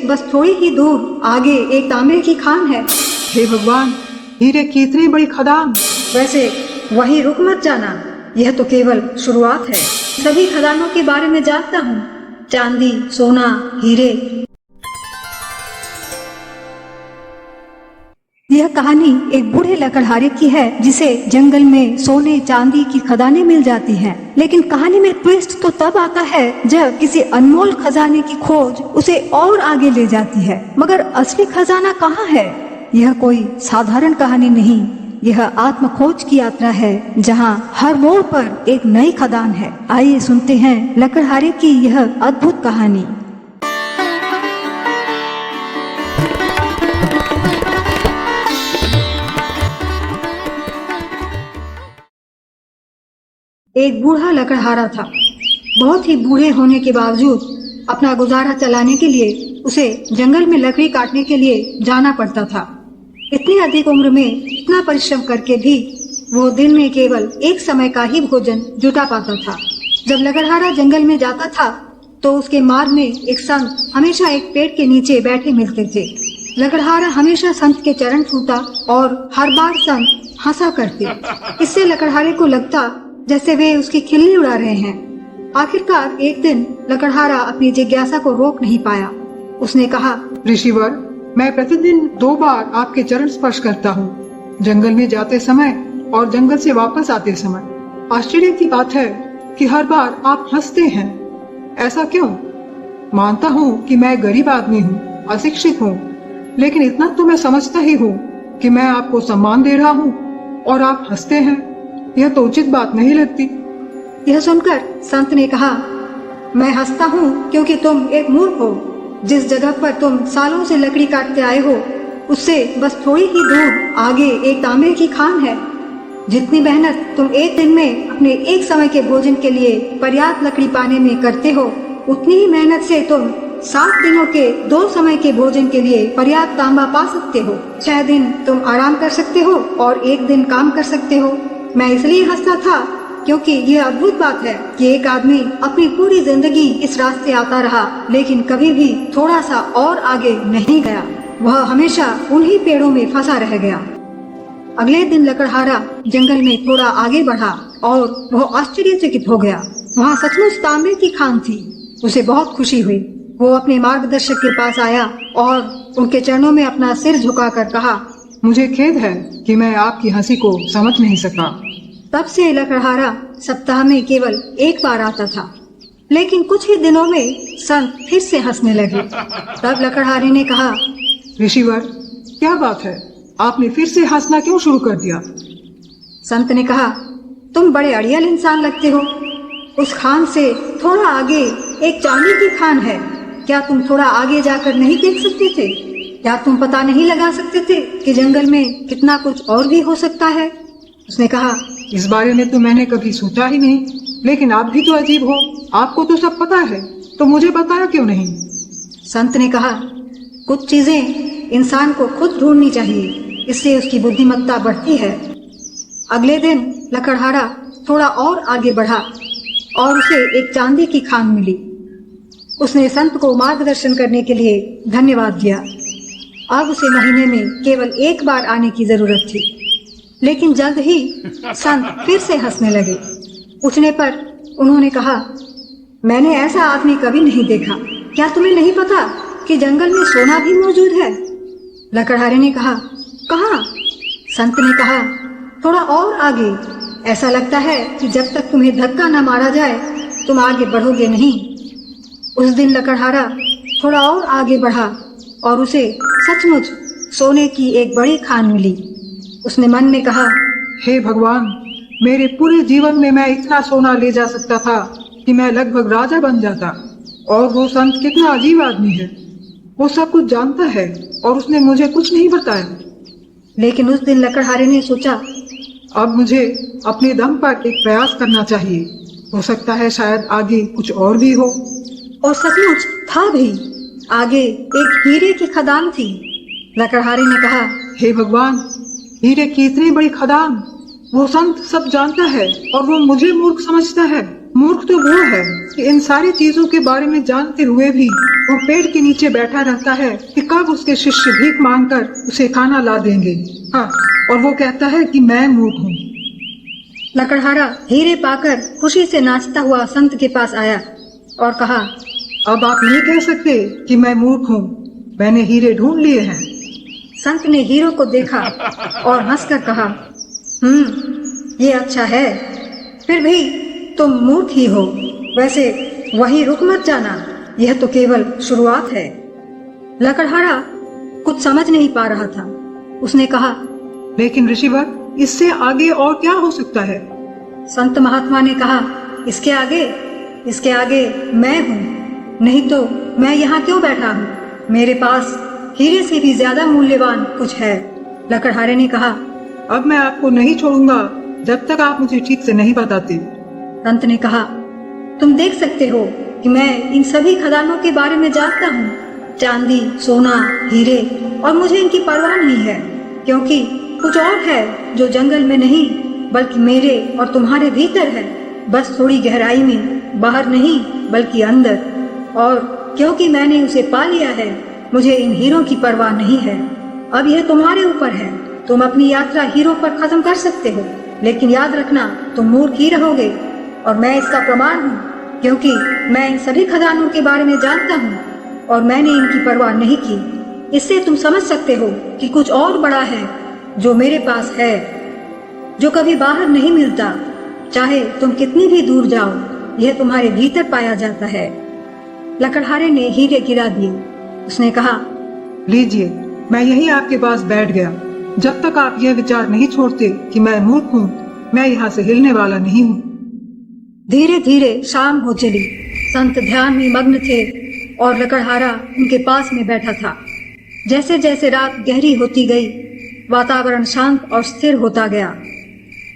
बस थोड़ी ही दूर आगे एक तांबे की खान है। हे भगवान, हीरे की इतनी बड़ी खदान। वैसे वही रुक मत जाना, यह तो केवल शुरुआत है। सभी खदानों के बारे में जानता हूँ, चांदी, सोना, हीरे। यह कहानी एक बूढ़े लकड़हारे की है जिसे जंगल में सोने चांदी की खदानें मिल जाती हैं। लेकिन कहानी में ट्विस्ट तो तब आता है जब किसी अनमोल खजाने की खोज उसे और आगे ले जाती है। मगर असली खजाना कहाँ है? यह कोई साधारण कहानी नहीं, यह आत्म खोज की यात्रा है जहाँ हर मोड़ पर एक नई खदान है। आइए सुनते हैं लकड़हारे की यह अद्भुत कहानी। एक बूढ़ा लकड़हारा था। बहुत ही बूढ़े होने के बावजूद अपना गुजारा चलाने के लिए उसे जंगल में लकड़ी काटने के लिए जाना पड़ता था। इतनी अधिक उम्र में इतना परिश्रम करके भी वो दिन में केवल एक समय का ही भोजन जुटा पाता था। जब लकड़हारा जंगल में जाता था तो उसके मार्ग में एक संत हमेशा एक पेड़ के नीचे बैठे मिलते थे। लकड़हारा हमेशा संत के चरण छूता और हर बार संत हंसा करते। इससे लकड़हारे को लगता जैसे वे उसकी खिल्ली उड़ा रहे हैं। आखिरकार एक दिन लकड़हारा अपनी जिज्ञासा को रोक नहीं पाया। उसने कहा, ऋषिवर, मैं प्रतिदिन 2 बार आपके चरण स्पर्श करता हूँ, जंगल में जाते समय और जंगल से वापस आते समय। आश्चर्य की बात है कि हर बार आप हंसते हैं, ऐसा क्यों? मानता हूँ कि मैं गरीब आदमी हूँ, अशिक्षित हूँ, लेकिन इतना तो मैं समझता ही हूँ कि मैं आपको सम्मान दे रहा हूँ और आप हंसते हैं। यह तो उचित बात नहीं लगती। यह सुनकर संत ने कहा, मैं हंसता हूँ क्योंकि तुम एक मूर्ख हो। जिस जगह पर तुम सालों से लकड़ी काटते आए हो उससे बस थोड़ी ही दूर आगे एक तांबे की खान है। जितनी मेहनत तुम एक दिन में अपने एक समय के भोजन के लिए पर्याप्त लकड़ी पाने में करते हो, उतनी ही मेहनत से तुम 7 दिनों के 2 समय के भोजन के लिए पर्याप्त तांबा पा सकते हो। 6 दिन तुम आराम कर सकते हो और 1 दिन काम कर सकते हो। मैं इसलिए हंसता था क्योंकि ये अद्भुत बात है कि एक आदमी अपनी पूरी जिंदगी इस रास्ते आता रहा लेकिन कभी भी थोड़ा सा और आगे नहीं गया। वह हमेशा उन्हीं पेड़ों में फंसा रह गया। अगले दिन लकड़हारा जंगल में थोड़ा आगे बढ़ा और वह आश्चर्यचकित हो गया। वहाँ सचमुच तांबे की खान थी। उसे बहुत खुशी हुई। वो अपने मार्गदर्शक के पास आया और उनके चरणों में अपना सिर झुकाकर कहा, मुझे खेद है कि मैं आपकी हंसी को समझ नहीं सका। तब से लकड़हारा सप्ताह में केवल 1 बार आता था, लेकिन कुछ ही दिनों में संत फिर से हंसने लगे। तब लकड़हारे ने कहा, ऋषिवर, क्या बात है, आपने फिर से हंसना क्यों शुरू कर दिया? संत ने कहा, तुम बड़े अड़ियल इंसान लगते हो। उस खान से थोड़ा आगे एक चांदी की खान है। क्या तुम थोड़ा आगे जाकर नहीं देख सकते थे? क्या तुम पता नहीं लगा सकते थे कि जंगल में कितना कुछ और भी हो सकता है? उसने कहा, इस बारे में तो मैंने कभी सोचा ही नहीं, लेकिन आप भी तो अजीब हो। आपको तो सब पता है, तो मुझे बताया क्यों नहीं? संत ने कहा, कुछ चीजें इंसान को खुद ढूंढनी चाहिए, इससे उसकी बुद्धिमत्ता बढ़ती है। अगले दिन लकड़हारा थोड़ा और आगे बढ़ा और उसे एक चांदी की खान मिली। उसने संत को मार्गदर्शन करने के लिए धन्यवाद दिया। अब उसे महीने में केवल 1 बार आने की जरूरत थी। लेकिन जल्द ही संत फिर से हंसने लगे। पूछने पर उन्होंने कहा, मैंने ऐसा आदमी कभी नहीं देखा। क्या तुम्हें नहीं पता कि जंगल में सोना भी मौजूद है? लकड़हारे ने कहा, कहाँ? संत ने कहा, थोड़ा और आगे। ऐसा लगता है कि जब तक तुम्हें धक्का न मारा जाए तुम आगे बढ़ोगे नहीं। उस दिन लकड़हारा थोड़ा और आगे बढ़ा और उसे सचमुच सोने की एक बड़ी खान मिली। उसने मन में कहा, हे भगवान, मेरे पूरे जीवन में मैं इतना सोना ले जा सकता था कि मैं लगभग राजा बन जाता। और वो संत कितना अजीब आदमी है, वो सब कुछ जानता है और उसने मुझे कुछ नहीं बताया। लेकिन उस दिन लकड़हारे ने सोचा, अब मुझे अपने दम पर एक प्रयास करना चाहिए। हो सकता है शायद आगे कुछ और भी हो। और सचमुच था भी। आगे एक हीरे की खदान थी। लकड़हारे ने कहा, हे भगवान, हीरे की इतनी बड़ी खदान! वो संत सब जानता है और वो मुझे मूर्ख समझता है। मूर्ख तो वो है कि इन सारी चीजों के बारे में जानते हुए भी वो पेड़ के नीचे बैठा रहता है कि कब उसके शिष्य भीख मांगकर उसे खाना ला देंगे। हाँ, और वो कहता है कि मैं मूर्ख हूँ। लकड़हारा हीरे पाकर खुशी से नाचता हुआ संत के पास आया और कहा, अब आप नहीं कह सकते कि मैं मूर्ख हूँ, मैंने हीरे ढूंढ लिए हैं। संत ने हीरो को देखा और हंसकर कहा, ये अच्छा है, फिर भी तुम मूर्ख ही हो। वैसे वही रुक मत जाना, यह तो केवल शुरुआत है। लकड़हारा कुछ समझ नहीं पा रहा था। उसने कहा, लेकिन ऋषिवर, इससे आगे और क्या हो सकता है? संत महात्मा ने कहा, इसके आगे मैं हूँ, नहीं तो मैं यहाँ क्यों बैठा हूँ? मेरे पास हीरे से भी ज्यादा मूल्यवान कुछ है। लकड़हारे ने कहा, अब मैं आपको नहीं छोड़ूंगा जब तक आप मुझे ठीक से नहीं बताते। संत ने कहा, तुम देख सकते हो कि मैं इन सभी खदानों के बारे में जानता हूँ, चांदी, सोना, हीरे, और मुझे इनकी परवाह नहीं है, क्योंकि कुछ और है जो जंगल में नहीं बल्कि मेरे और तुम्हारे भीतर है, बस थोड़ी गहराई में, बाहर नहीं बल्कि अंदर। और क्योंकि मैंने उसे पा लिया है, मुझे इन हीरों की परवाह नहीं है। अब यह तुम्हारे ऊपर है, तुम अपनी यात्रा हीरों पर खत्म कर सकते हो, लेकिन याद रखना तुम मूर्ख ही रहोगे, और मैं इसका प्रमाण हूँ, क्योंकि मैं इन सभी खदानों के बारे में जानता हूँ और मैंने इनकी परवाह नहीं की। इससे तुम समझ सकते हो कि कुछ और बड़ा है जो मेरे पास है, जो कभी बाहर नहीं मिलता। चाहे तुम कितनी भी दूर जाओ, यह तुम्हारे भीतर पाया जाता है। लकड़हारे ने हीरे गिरा दिए। उसने कहा, लीजिए, मैं यहीं आपके पास बैठ गया। जब तक आप यह विचार नहीं छोड़ते कि मैं मूर्ख हूँ, मैं यहाँ से हिलने वाला नहीं हूँ। धीरे धीरे शाम हो चली। संत ध्यान में मग्न थे और लकड़हारा उनके पास में बैठा था। जैसे जैसे रात गहरी होती गई, वातावरण शांत और स्थिर होता गया।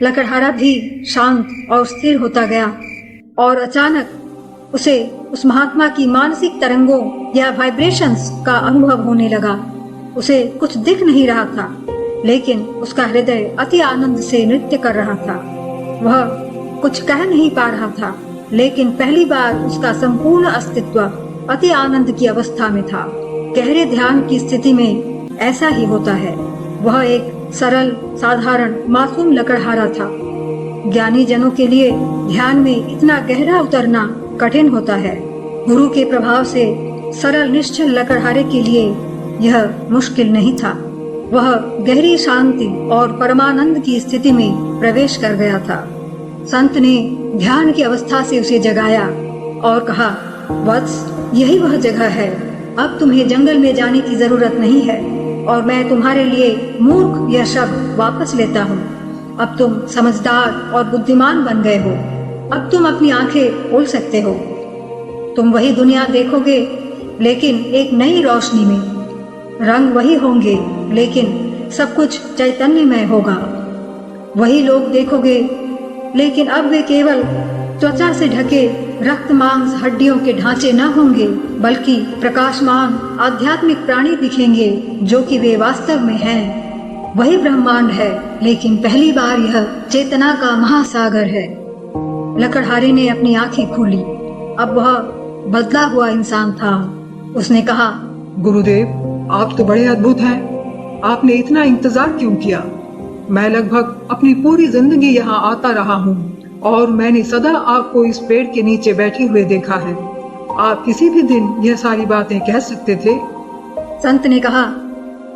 लकड़हारा भी शांत और स्थिर होता गया, और अचानक उसे उस महात्मा की मानसिक तरंगों या वाइब्रेशंस का अनुभव होने लगा। उसे कुछ दिख नहीं रहा था, लेकिन उसका हृदय अति आनंद से नृत्य कर रहा था। वह कुछ कह नहीं पा रहा था, लेकिन पहली बार उसका संपूर्ण अस्तित्व अति आनंद की अवस्था में था। गहरे ध्यान की स्थिति में ऐसा ही होता है। वह एक सरल, साधारण, मासूम लकड़हारा था। ज्ञानी जनों के लिए ध्यान में इतना गहरा उतरना कठिन होता है। गुरु के प्रभाव से सरल, निश्चल लकड़हारे के लिए यह मुश्किल नहीं था। वह गहरी शांति और परमानंद की स्थिति में प्रवेश कर गया था। संत ने ध्यान की अवस्था से उसे जगाया और कहा, वत्स, यही वह जगह है। अब तुम्हें जंगल में जाने की जरूरत नहीं है, और मैं तुम्हारे लिए मूर्ख यह शब्द वापस लेता हूँ। अब तुम समझदार और बुद्धिमान बन गए हो। अब तुम अपनी आंखें खोल सकते हो। तुम वही दुनिया देखोगे, लेकिन एक नई रोशनी में। रंग वही होंगे, लेकिन सब कुछ चैतन्यमय होगा। वही लोग देखोगे, लेकिन अब वे केवल त्वचा से ढके रक्त, मांस, हड्डियों के ढांचे न होंगे, बल्कि प्रकाशमान आध्यात्मिक प्राणी दिखेंगे, जो कि वे वास्तव में हैं। वही ब्रह्मांड है, लेकिन पहली बार यह चेतना का महासागर है। लकड़हारे ने अपनी आंखें खोली। अब वह बदला हुआ इंसान था। उसने कहा, गुरुदेव, आप तो बड़े अद्भुत हैं। आपने इतना इंतजार क्यों किया? मैं लगभग अपनी पूरी जिंदगी यहाँ आता रहा हूँ, और मैंने सदा आपको इस पेड़ के नीचे बैठे हुए देखा है। आप किसी भी दिन यह सारी बातें कह सकते थे। संत ने कहा,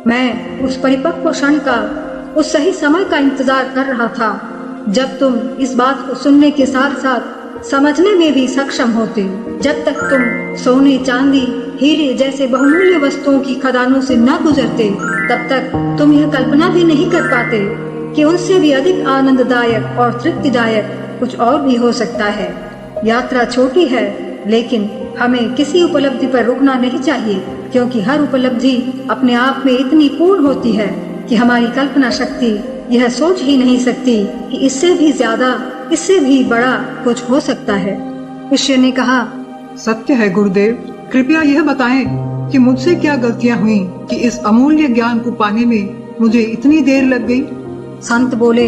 मैं उस परिपक्व क्षण का, उस सही समय का इंतजार कर रहा था, जब तुम इस बात को सुनने के साथ साथ समझने में भी सक्षम होते। जब तक तुम सोने, चांदी, हीरे जैसे बहुमूल्य वस्तुओं की खदानों से न गुजरते, तब तक तुम यह कल्पना भी नहीं कर पाते कि उनसे भी अधिक आनंददायक और तृप्तिदायक कुछ और भी हो सकता है। यात्रा छोटी है, लेकिन हमें किसी उपलब्धि पर रुकना नहीं चाहिए, क्योंकि हर उपलब्धि अपने आप में इतनी पूर्ण होती है कि हमारी कल्पना शक्ति यह सोच ही नहीं सकती कि इससे भी ज्यादा, इससे भी बड़ा कुछ हो सकता है। शिष्य ने कहा, सत्य है गुरुदेव। कृपया यह बताएं कि मुझसे क्या गलतियां हुई कि इस अमूल्य ज्ञान को पाने में मुझे इतनी देर लग गई। संत बोले,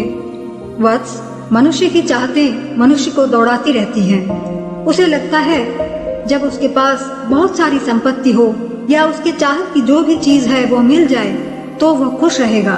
वत्स, मनुष्य की चाहतें मनुष्य को दौड़ाती रहती हैं। उसे लगता है जब उसके पास बहुत सारी संपत्ति हो या उसके चाहत की जो भी चीज है वो मिल जाए तो वह खुश रहेगा,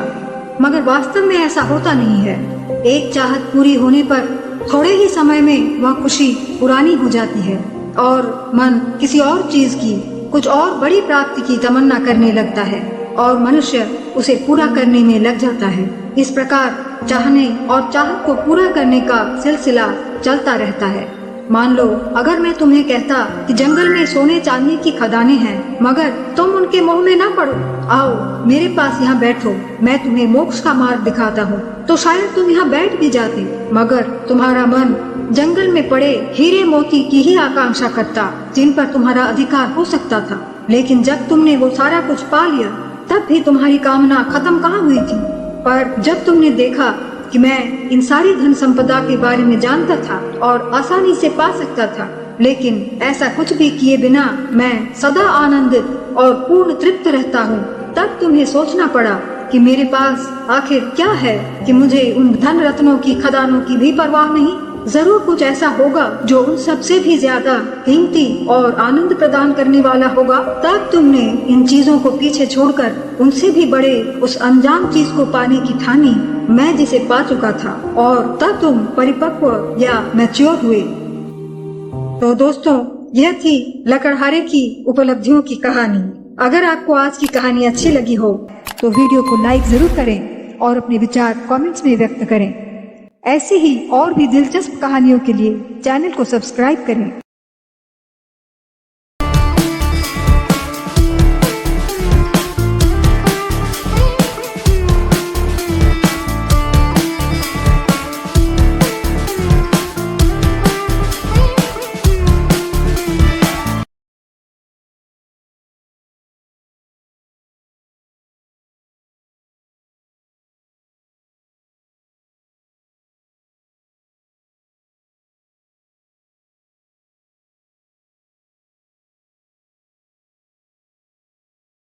मगर वास्तव में ऐसा होता नहीं है। एक चाहत पूरी होने पर थोड़े ही समय में वह खुशी पुरानी हो जाती है और मन किसी और चीज की, कुछ और बड़ी प्राप्ति की तमन्ना करने लगता है और मनुष्य उसे पूरा करने में लग जाता है। इस प्रकार चाहने और चाहत को पूरा करने का सिलसिला चलता रहता है। मान लो अगर मैं तुम्हें कहता कि जंगल में सोने चांदी की खदानें हैं, मगर तुम उनके मोह में ना पड़ो, आओ मेरे पास यहाँ बैठो, मैं तुम्हें मोक्ष का मार्ग दिखाता हूँ, तो शायद तुम यहाँ बैठ भी जाते, मगर तुम्हारा मन जंगल में पड़े हीरे मोती की ही आकांक्षा करता जिन पर तुम्हारा अधिकार हो सकता था। लेकिन जब तुमने वो सारा कुछ पा लिया तब भी तुम्हारी कामना खत्म कहाँ हुई थी। पर जब तुमने देखा कि मैं इन सारी धन संपदा के बारे में जानता था और आसानी से पा सकता था, लेकिन ऐसा कुछ भी किए बिना मैं सदा आनंदित और पूर्ण तृप्त रहता हूँ, तब तुम्हें सोचना पड़ा कि मेरे पास आखिर क्या है कि मुझे उन धन रत्नों की खदानों की भी परवाह नहीं। जरूर कुछ ऐसा होगा जो उन सबसे भी ज्यादा कीमती और आनंद प्रदान करने वाला होगा। तब तुमने इन चीजों को पीछे छोड़कर उनसे भी बड़े उस अनजान चीज को पाने की ठानी, मैं जिसे पा चुका था, और तब तुम परिपक्व या मैच्योर हुए। तो दोस्तों, यह थी लकड़हारे की उपलब्धियों की कहानी। अगर आपको आज की कहानी अच्छी लगी हो तो वीडियो को लाइक जरूर करें और अपने विचार कमेंट्स में व्यक्त करें। ऐसी ही और भी दिलचस्प कहानियों के लिए चैनल को सब्सक्राइब करें।